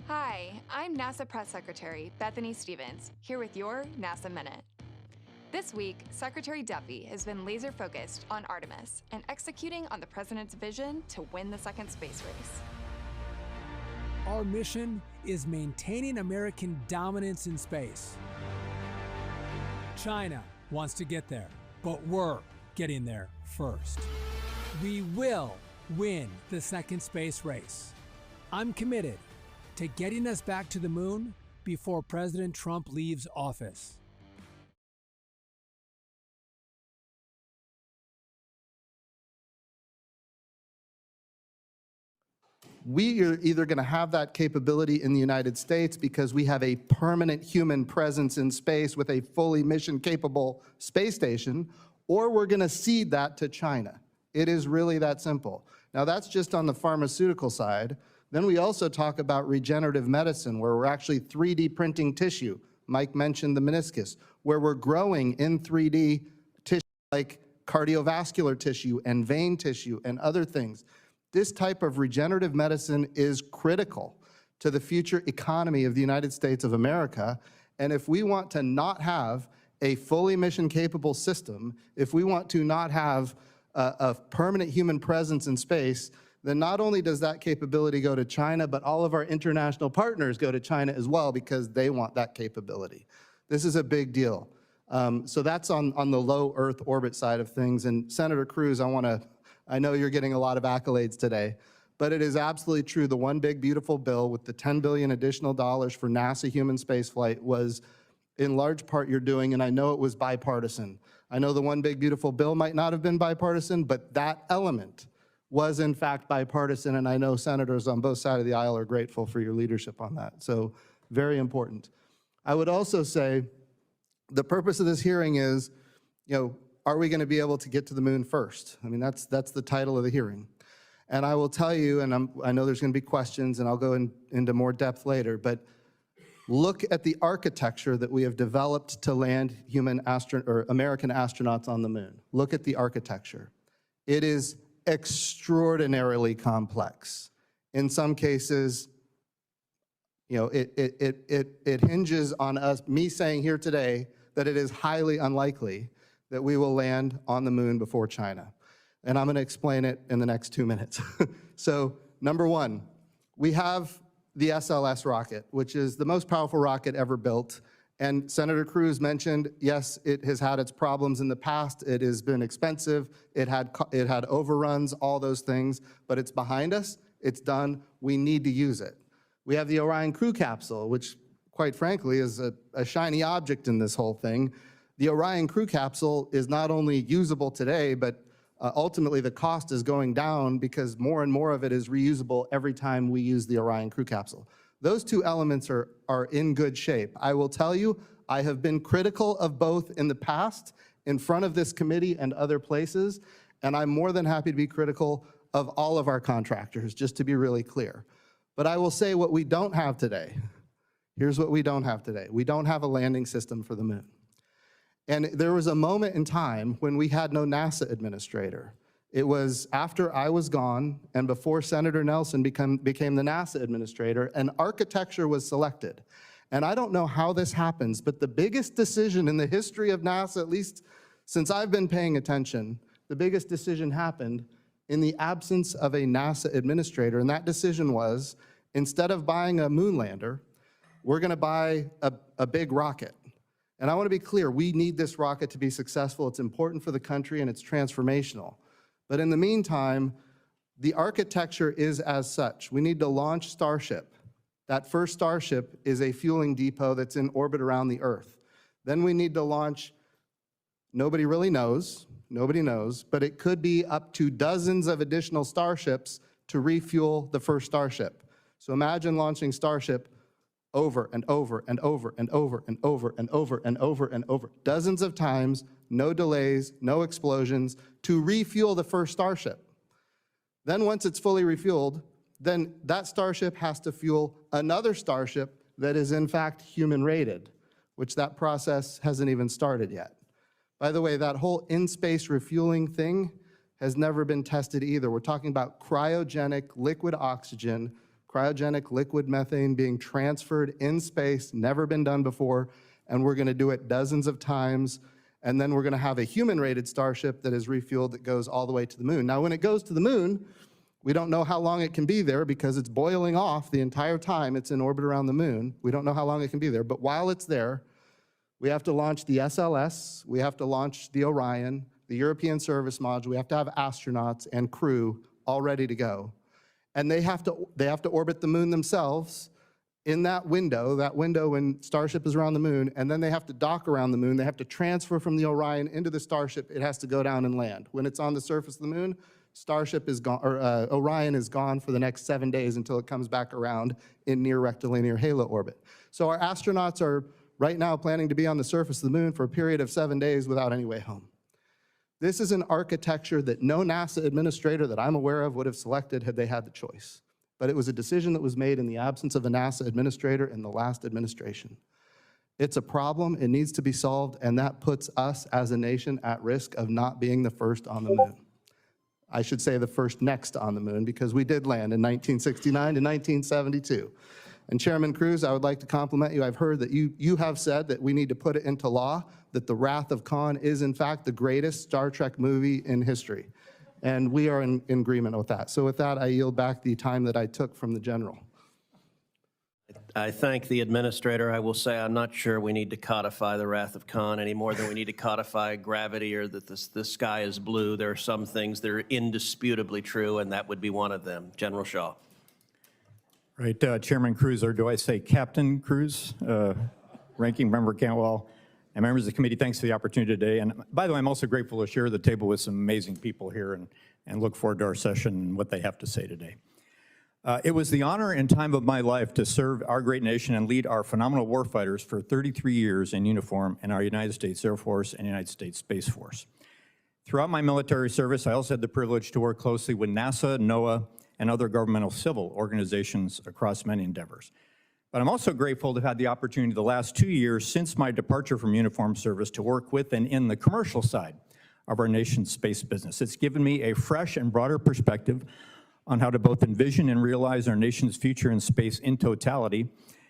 Hi, I'm NASA Press Secretary Bethany Stevens, here with your NASA Minute. This week, Secretary Duffy has been laser focused on Artemis and executing on the president's vision to win the second space race. Our mission is maintaining American dominance in space. China wants to get there, but we're getting there first. We will win the second space race. I'm committed to getting us back to the moon before President Trump leaves office. We are either going to have that capability in the United States because we have a permanent human presence in space with a fully mission-capable space station, or we're going to cede that to China. It is really that simple. Now, that's just on the pharmaceutical side. Then we also talk about regenerative medicine, where we're actually 3D printing tissue. Mike mentioned the meniscus, where we're growing in 3D tissue like cardiovascular tissue and vein tissue and other things. This type of regenerative medicine is critical to the future economy of the United States of America. And if we want to not have a fully mission-capable system, if we want to not have a permanent human presence in space, then not only does that capability go to China, but all of our international partners go to China as well because they want that capability. This is a big deal. So that's on the low Earth orbit side of things. And Senator Cruz, I know you're getting a lot of accolades today, but it is absolutely true. The one big beautiful bill with the $10 billion additional dollars for NASA human spaceflight was in large part you're doing, and I know it was bipartisan. I know the one big beautiful bill might not have been bipartisan, but that element was in fact bipartisan, and I know senators on both sides of the aisle are grateful for your leadership on that. So very important. I would also say the purpose of this hearing is, are we going to be able to get to the moon first? I mean, that's the title of the hearing. And I will tell you, and I know there's going to be questions, and I'll go into more depth later, but look at the architecture that we have developed to land American astronauts on the moon. Look at the architecture. It is extraordinarily complex. In some cases, it hinges on me saying here today that it is highly unlikely that we will land on the moon before China. And I'm going to explain it in the next 2 minutes. So, number one, we have the SLS rocket, which is the most powerful rocket ever built. And Senator Cruz mentioned, yes, it has had its problems in the past. It has been expensive. It had overruns, all those things, but it's behind us. It's done. We need to use it. We have the Orion crew capsule, which quite frankly is a shiny object in this whole thing. The Orion crew capsule is not only usable today, but ultimately the cost is going down because more and more of it is reusable every time we use the Orion crew capsule. Those two elements are in good shape. I will tell you, I have been critical of both in the past, in front of this committee and other places, and I'm more than happy to be critical of all of our contractors, just to be really clear. But I will say what we don't have today. Here's what we don't have today. We don't have a landing system for the moon. And there was a moment in time when we had no NASA administrator. It was after I was gone and before Senator Nelson became the NASA administrator, and architecture was selected. And I don't know how this happens, but the biggest decision in the history of NASA, at least since I've been paying attention, the biggest decision happened in the absence of a NASA administrator. And that decision was, instead of buying a moon lander, we're going to buy a big rocket. And I want to be clear, we need this rocket to be successful. It's important for the country and it's transformational. But in the meantime, the architecture is as such. We need to launch Starship. That first Starship is a fueling depot that's in orbit around the Earth. Then we need to launch, nobody really knows, but it could be up to dozens of additional Starships to refuel the first Starship. So imagine launching Starship over and over and over and over and over and over and over and over, dozens of times, no delays, no explosions, to refuel the first Starship. Then once it's fully refueled, then that Starship has to fuel another Starship that is in fact human-rated, which that process hasn't even started yet. By the way, that whole in-space refueling thing has never been tested either. We're talking about cryogenic liquid oxygen. cryogenic liquid methane being transferred in space, never been done before, and we're gonna do it dozens of times, and then we're gonna have a human-rated Starship that is refueled that goes all the way to the moon. Now, when it goes to the moon, we don't know how long it can be there because it's boiling off the entire time it's in orbit around the moon. We don't know how long it can be there, but while it's there, we have to launch the SLS, we have to launch the Orion, the European Service Module, we have to have astronauts and crew all ready to go. And they have to orbit the moon themselves in that window when Starship is around the moon, and then they have to dock around the moon. They have to transfer from the Orion into the Starship. It has to go down and land. When it's on the surface of the moon, Starship is gone, or Orion is gone for the next 7 days until it comes back around in near rectilinear halo orbit. So our astronauts are right now planning to be on the surface of the moon for a period of 7 days without any way home. This is an architecture that no NASA administrator that I'm aware of would have selected had they had the choice. But it was a decision that was made in the absence of a NASA administrator in the last administration. It's a problem, it needs to be solved, and that puts us as a nation at risk of not being the first on the moon. I should say the first next on the moon, because we did land in 1969 to 1972. And Chairman Cruz, I would like to compliment you. I've heard that you have said that we need to put it into law, that The Wrath of Khan is in fact the greatest Star Trek movie in history. And we are in agreement with that. So with that, I yield back the time that I took from the general. I thank the administrator. I will say I'm not sure we need to codify the Wrath of Khan any more than we need to codify gravity or that the sky is blue. There are some things that are indisputably true, and that would be one of them. General Shaw. Right, Chairman Cruz, or do I say Captain Cruz? Ranking Member Cantwell, and members of the committee, thanks for the opportunity today. And by the way, I'm also grateful to share the table with some amazing people here and look forward to our session and what they have to say today. It was the honor and time of my life to serve our great nation and lead our phenomenal warfighters for 33 years in uniform in our United States Air Force and United States Space Force. Throughout my military service, I also had the privilege to work closely with NASA, NOAA, and other governmental civil organizations across many endeavors. But I'm also grateful to have had the opportunity the last 2 years since my departure from uniformed service to work with and in the commercial side of our nation's space business. It's given me a fresh and broader perspective on how to both envision and realize our nation's future in space in totality,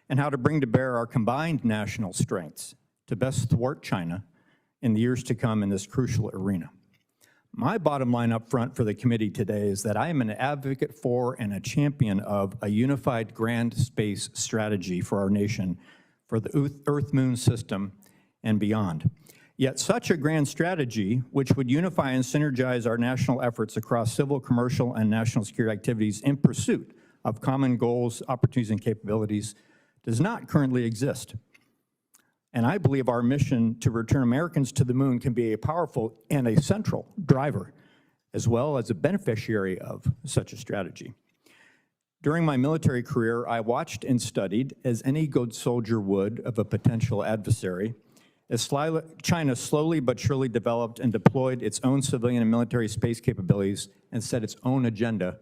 and how to bring to bear our combined national strengths to best thwart China in the years to come in this crucial arena. My bottom line up front for the committee today is that I am an advocate for and a champion of a unified grand space strategy for our nation, for the Earth-Moon system and beyond. Yet such a grand strategy, which would unify and synergize our national efforts across civil, commercial, and national security activities in pursuit of common goals, opportunities, and capabilities, does not currently exist. And I believe our mission to return Americans to the moon can be a powerful and a central driver, as well as a beneficiary of such a strategy. During my military career, I watched and studied, as any good soldier would of a potential adversary, as China slowly but surely developed and deployed its own civilian and military space capabilities and set its own agenda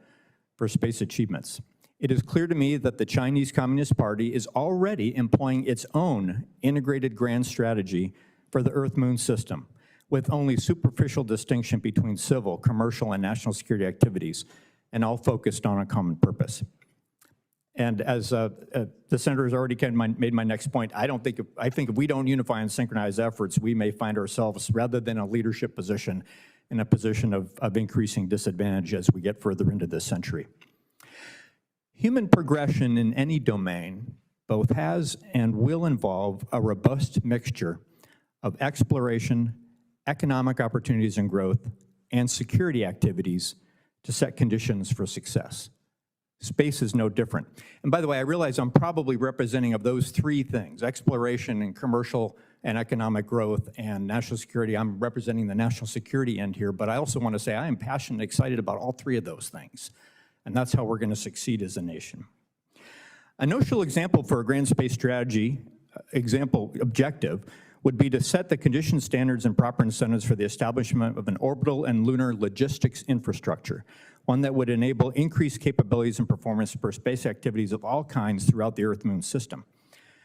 for space achievements. It is clear to me that the Chinese Communist Party is already employing its own integrated grand strategy for the Earth-Moon system, with only superficial distinction between civil, commercial, and national security activities, and all focused on a common purpose. And as the senator has already made my next point, I think if we don't unify and synchronize efforts, we may find ourselves, rather than a leadership position, in a position of increasing disadvantage as we get further into this century. Human progression in any domain both has and will involve a robust mixture of exploration, economic opportunities and growth, and security activities to set conditions for success. Space is no different. And by the way, I realize I'm probably representing of those three things, exploration and commercial and economic growth and national security. I'm representing the national security end here, but I also want to say I am passionate and excited about all three of those things. And that's how we're going to succeed as a nation. A notional example for a grand space strategy, objective, would be to set the conditions, standards, and proper incentives for the establishment of an orbital and lunar logistics infrastructure, one that would enable increased capabilities and performance for space activities of all kinds throughout the Earth-Moon system.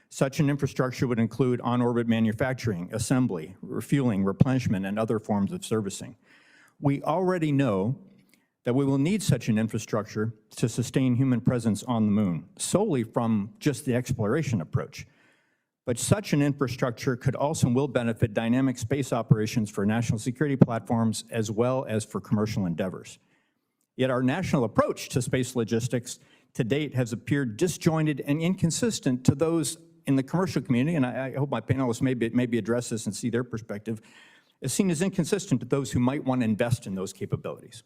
Such an infrastructure would include on-orbit manufacturing, assembly, refueling, replenishment, and other forms of servicing. We already know that we will need such an infrastructure to sustain human presence on the moon, solely from just the exploration approach. But such an infrastructure could also and will benefit dynamic space operations for national security platforms as well as for commercial endeavors. Yet our national approach to space logistics to date has appeared disjointed and inconsistent to those in the commercial community, and I hope my panelists maybe address this and see their perspective, is seen as inconsistent to those who might want to invest in those capabilities.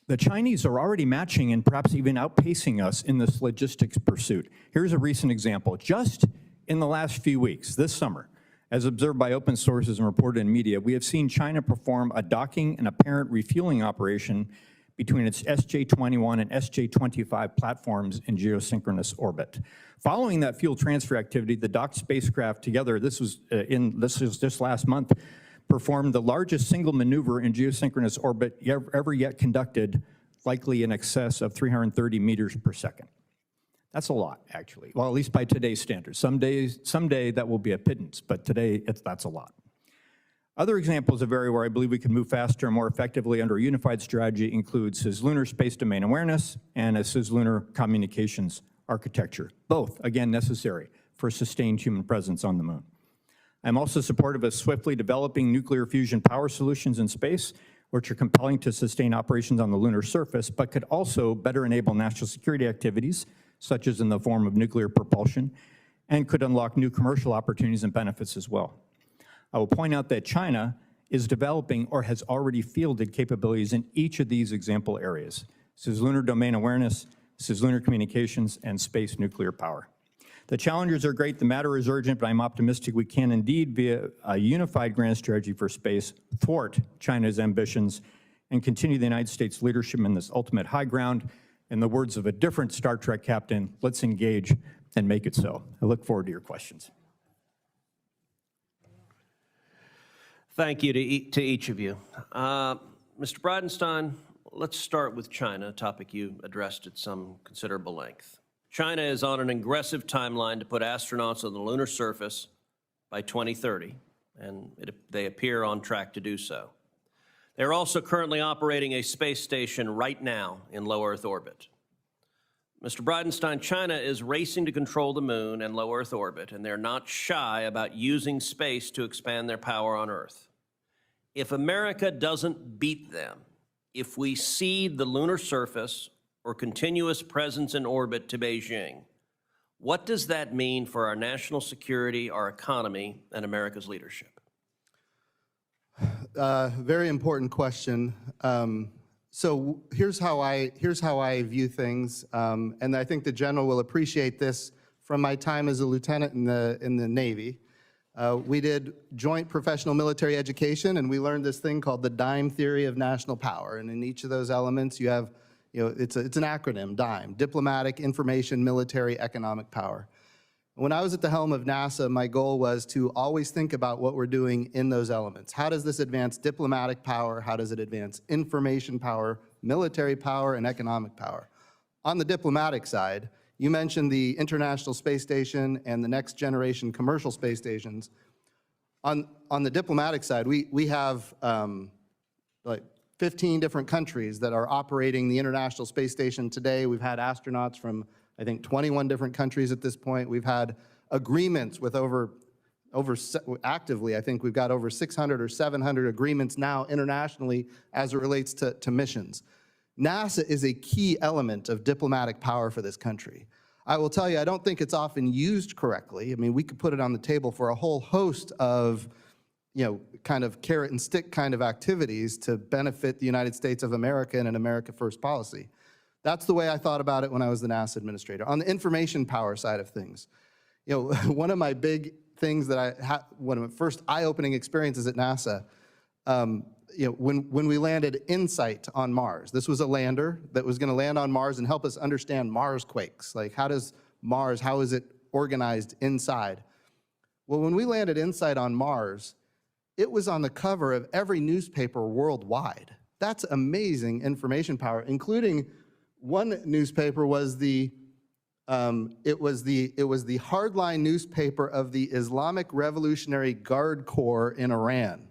The Chinese are already matching and perhaps even outpacing us in this logistics pursuit. Here's a recent example. Just in the last few weeks, this summer, as observed by open sources and reported in media, we have seen China perform a docking and apparent refueling operation between its SJ-21 and SJ-25 platforms in geosynchronous orbit. Following that fuel transfer activity, the docked spacecraft together, this was just last month, performed the largest single maneuver in geosynchronous orbit ever yet conducted, likely in excess of 330 meters per second. That's a lot, actually. Well, at least by today's standards. Someday that will be a pittance, but today that's a lot. Other examples of area where I believe we can move faster and more effectively under a unified strategy include cislunar space domain awareness and a cislunar communications architecture, both, again, necessary for sustained human presence on the moon. I'm also supportive of swiftly developing nuclear fusion power solutions in space, which are compelling to sustain operations on the lunar surface, but could also better enable national security activities, such as in the form of nuclear propulsion, and could unlock new commercial opportunities and benefits as well. I will point out that China is developing or has already fielded capabilities in each of these example areas: cislunar domain awareness, cislunar communications, and space nuclear power. The challenges are great, the matter is urgent, but I'm optimistic we can indeed, via a unified grand strategy for space, thwart China's ambitions and continue the United States' leadership in this ultimate high ground. In the words of a different Star Trek captain, let's engage and make it so. I look forward to your questions. Thank you to each of you. Mr. Bridenstine, let's start with China, a topic you addressed at some considerable length. China is on an aggressive timeline to put astronauts on the lunar surface by 2030, and they appear on track to do so. They're also currently operating a space station right now in low Earth orbit. Mr. Bridenstine, China is racing to control the moon and low Earth orbit, and they're not shy about using space to expand their power on Earth. If America doesn't beat them, if we cede the lunar surface or continuous presence in orbit to Beijing, what does that mean for our national security, our economy, and America's leadership? Very important question. So here's how I view things, and I think the general will appreciate this from my time as a lieutenant in the Navy. We did joint professional military education, and we learned this thing called the DIME theory of national power. And in each of those elements, you have, it's an acronym, DIME: diplomatic, information, military, economic power. When I was at the helm of NASA, my goal was to always think about what we're doing in those elements. How does this advance diplomatic power? How does it advance information power, military power, and economic power? On the diplomatic side, you mentioned the International Space Station and the next generation commercial space stations. On the diplomatic side, we have like 15 different countries that are operating the International Space Station today. We've had astronauts from, I think, 21 different countries at this point. We've had agreements with actively, I think we've got over 600 or 700 agreements now internationally as it relates to missions. NASA is a key element of diplomatic power for this country. I will tell you, I don't think it's often used correctly. I mean, we could put it on the table for a whole host of, kind of carrot and stick kind of activities to benefit the United States of America and an America First policy. That's the way I thought about it when I was the NASA administrator. On the information power side of things, one of my big things that I had, one of my first eye-opening experiences at NASA, when we landed InSight on Mars. This was a lander that was going to land on Mars and help us understand Mars quakes. Like, how is it organized inside? Well, when we landed InSight on Mars, it was on the cover of every newspaper worldwide. That's amazing information power, including one newspaper was the hardline newspaper of the Islamic Revolutionary Guard Corps in Iran.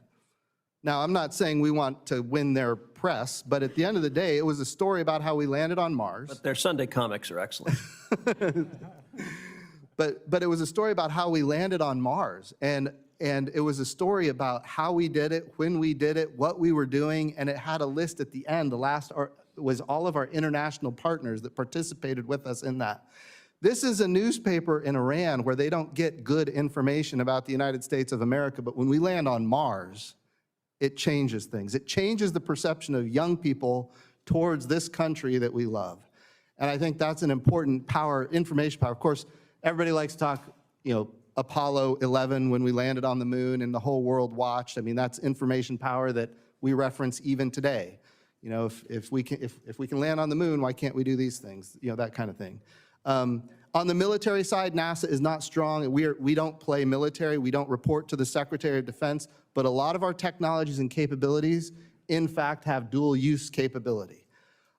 Now, I'm not saying we want to win their press, but at the end of the day, it was a story about how we landed on Mars. But their Sunday comics are excellent. But it was a story about how we landed on Mars, and it was a story about how we did it, when we did it, what we were doing, and it had a list at the end. The last was all of our international partners that participated with us in that. This is a newspaper in Iran where they don't get good information about the United States of America, but when we land on Mars, it changes things. It changes the perception of young people towards this country that we love. And I think that's an important power, information power. Of course, everybody likes to talk, Apollo 11 when we landed on the moon and the whole world watched. I mean, that's information power that we reference even today. If we can land on the moon, why can't we do these things? That kind of thing. On the military side, NASA is not strong. We don't play military. We don't report to the Secretary of Defense, but a lot of our technologies and capabilities, in fact, have dual use capability.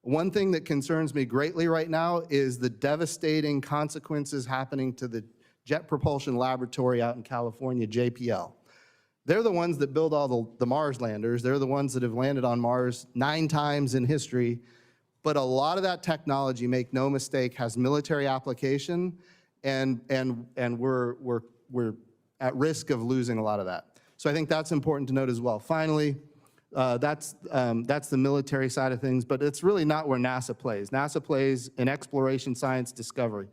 One thing that concerns me greatly right now is the devastating consequences happening to the Jet Propulsion Laboratory out in California, JPL. They're the ones that build all the Mars landers. They're the ones that have landed on Mars 9 times in history. But a lot of that technology, make no mistake, has military application, and we're at risk of losing a lot of that. So I think that's important to note as well. Finally, that's the military side of things, but it's really not where NASA plays. NASA plays in exploration, science, discovery.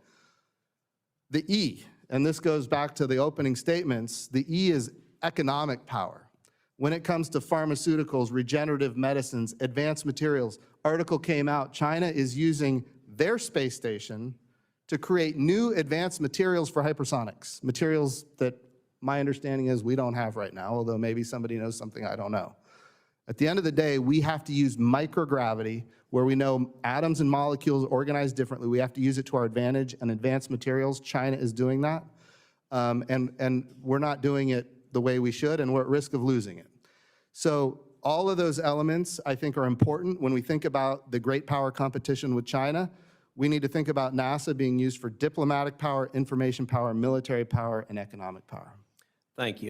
The E, and this goes back to the opening statements, the E is economic power. When it comes to pharmaceuticals, regenerative medicines, advanced materials, article came out, China is using their space station to create new advanced materials for hypersonics, materials that my understanding is we don't have right now, although maybe somebody knows something I don't know. At the end of the day, we have to use microgravity, where we know atoms and molecules organize differently. We have to use it to our advantage, and advanced materials, China is doing that. And we're not doing it the way we should, and we're at risk of losing it. So all of those elements, I think, are important. When we think about the great power competition with China, we need to think about NASA being used for diplomatic power, information power, military power, and economic power. Thank you.